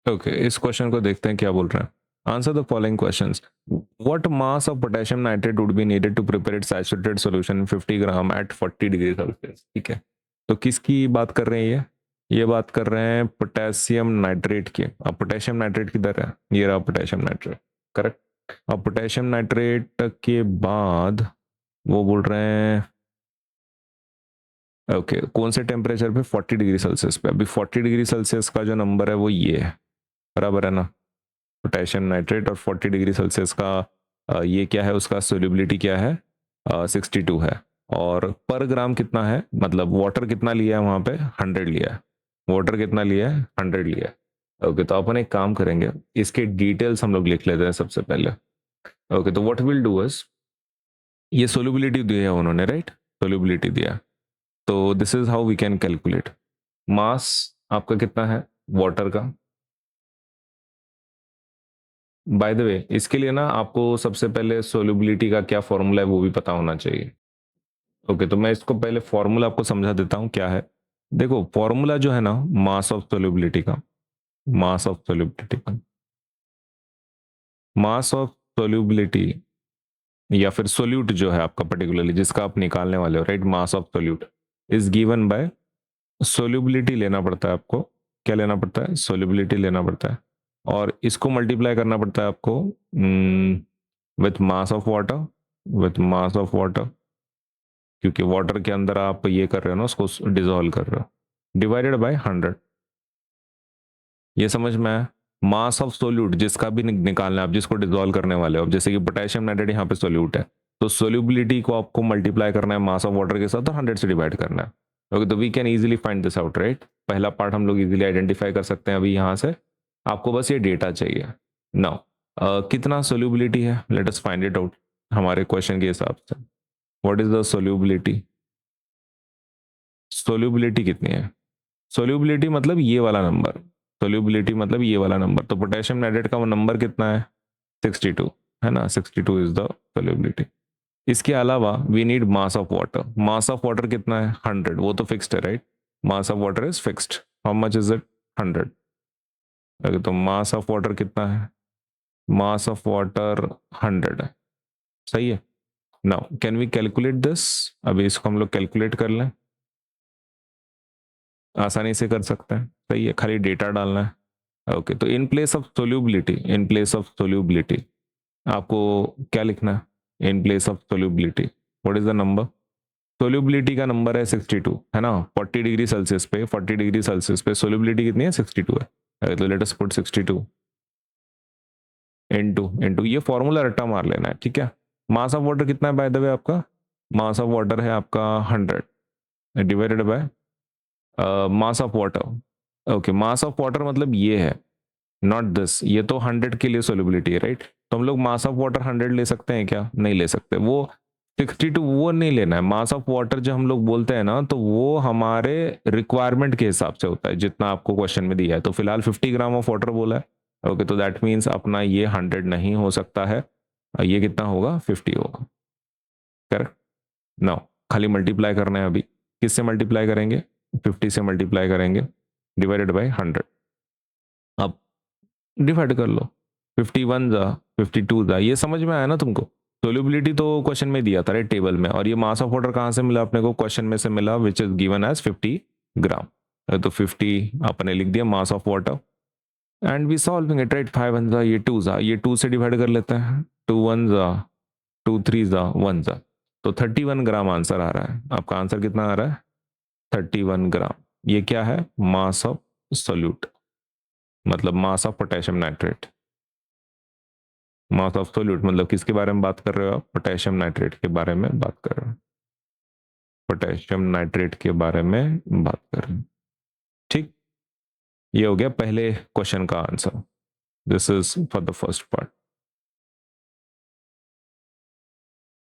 Okay, इस question को देखते हैं क्या बोल रहे हैं। Answer the following questions. What mass of potassium nitrate would be needed to prepare it saturated solution 50 gram at 40 degree Celsius. ठीक है, तो किसकी बात कर रहे हैं ये बात कर रहे हैं पोटेशियम नाइट्रेट की। अब पोटेशियम नाइट्रेट किधर है, ये रहा पोटेशियम नाइट्रेट, करेक्ट। अब पोटेशियम नाइट्रेट के बाद वो बोल रहे हैं ओके कौन से टेम्परेचर पे, 40 डिग्री सेल्सियस पे। अभी 40 डिग्री सेल्सियस का जो नंबर है वो ये है, बराबर है ना। पोटेशियम नाइट्रेट और 40 डिग्री सेल्सियस का ये क्या है, उसका सोल्यूबिलिटी क्या है, 62 है। और पर ग्राम कितना है, मतलब वाटर कितना लिया है वहां पे, 100 लिया है। वाटर कितना लिया है, 100 लिया है। ओके, तो अपन एक काम करेंगे, इसके डिटेल्स हम लोग लिख लेते हैं सबसे पहले। ओके, तो व्हाट विल डू इज, ये सोल्यूबिलिटी दिया है उन्होंने, राइट, सोल्यूबिलिटी दिया। तो this is how we can calculate. Mass आपका कितना है वाटर का। बाय द वे, इसके लिए ना आपको सबसे पहले सोल्यूबिलिटी का क्या फॉर्मूला है वो भी पता होना चाहिए। ओके, तो मैं इसको पहले फॉर्मूला आपको समझा देता हूं क्या है। देखो फॉर्मूला जो है ना मास ऑफ सोल्यूबिलिटी का, मास ऑफ सोल्यूबिलिटी का, मास ऑफ सोल्यूबिलिटी या फिर सोल्यूट जो है आपका पर्टिकुलरली जिसका आप निकालने वाले हो, right, mass of solute is given by solubility लेना पड़ता है आपको। क्या लेना पड़ता है, सोल्यूबिलिटी लेना पड़ता है, और इसको मल्टीप्लाई करना पड़ता है आपको with mass of water, with mass of water, क्योंकि वाटर के अंदर आप ये कर रहे हो ना, उसको डिजोल्व कर रहे हो, डिवाइडेड बाय 100। ये समझ में आया। मास ऑफ सोल्यूट जिसका भी निकालना है आप, जिसको डिजोल्व करने वाले हो, जैसे कि पोटेशियम नाइट्रेट यहाँ पे सोल्यूट है, तो सोल्यूबिलिटी को आपको मल्टीप्लाई करना है मास ऑफ वाटर के साथ और 100 से डिवाइड करना है। ओके, तो we can easily find this out, right. पहला पार्ट हम लोग इजीली आइडेंटिफाई कर सकते हैं अभी यहाँ से। आपको बस ये डेटा चाहिए। नाउ कितना सोल्यूबिलिटी है, let us find it out हमारे क्वेश्चन के हिसाब से। What is the solubility, solubility कितनी है, सोल्यूबिलिटी मतलब ये वाला नंबर, सोल्यूबिलिटी मतलब ये वाला नंबर। तो पोटेशियम नाइट्रेट का वो नंबर कितना है, 62 है ना, 62 इज द सोल्यूबिलिटी। इसके अलावा we need mass of water. Mass of water कितना है, 100, वो तो फिक्स्ड है, right. Mass of water is fixed, how much is it, 100। Okay, तो मास ऑफ वाटर कितना है, मास ऑफ वाटर 100 है, सही है। Now can we calculate this, अभी इसको हम लोग कैलकुलेट कर लें, आसानी से कर सकते हैं, सही है, खाली डेटा डालना है। ओके, तो in place of solubility, in place of solubility आपको क्या लिखना है, in place of solubility what is the number, solubility का नंबर है 62 है ना। 40 डिग्री सेल्सियस पे, 40 डिग्री सेल्सियस पे सोल्यूबिलिटी कितनी है, 62 है। तो लेट अस पुट 62 इनटू ये फॉर्मूला रट्टा मार लेना है, ठीक है। मास ऑफ वाटर कितना है बाय द वे आपका, मास ऑफ वाटर है आपका 100 divided by mass of water. Okay, mass of water मतलब ये है, नॉट दिस, ये तो 100 के लिए सोल्यूबिलिटी है, राइट। तो हम लोग मास ऑफ वाटर 100 ले सकते हैं क्या, नहीं ले सकते। वो 62 वो नहीं लेना है। मास ऑफ वाटर जो हम लोग बोलते हैं ना, तो वो हमारे रिक्वायरमेंट के हिसाब से होता है, जितना आपको क्वेश्चन में दिया है। तो फिलहाल 50 ग्राम ऑफ वाटर बोला है। ओके, तो दैट मीन्स अपना ये 100 नहीं हो सकता है, ये कितना होगा, 50 होगा, करेक्ट। नाउ खाली मल्टीप्लाई करना है अभी, किससे मल्टीप्लाई करेंगे, 50 से मल्टीप्लाई करेंगे, डिवाइडेड बाई 100। अब डिवाइड कर लो, 51 जा 52 जा, ये समझ में आया ना तुमको। सोल्यूबिलिटी तो क्वेश्चन में दिया था, राइट, टेबल में। और ये मास ऑफ वाटर कहाँ से मिला अपने को, क्वेश्चन में से मिला, which is given as 50 gram. तो 50 अपने लिख दिया mass of water, and we solving it, right. 5 1 जा, ये 2 जा, ये 2 से डिवाइड कर लेते हैं, 2 1 जा, 2 3 जा, 1 जा, तो 31 ग्राम आंसर आ रहा है। आपका आंसर कितना आ रहा है, 31 ग्राम। ये क्या है, मास ऑफ सोल्यूट, मतलब मास of potassium nitrate. Mass of solute मतलब किसके बारे में बात कर रहे हो आप, पोटेशियम नाइट्रेट के बारे में बात कर रहे हो, पोटेशियम नाइट्रेट के बारे में बात कर रहे हैं, ठीक। ये हो गया पहले क्वेश्चन का answer, this is for the first part.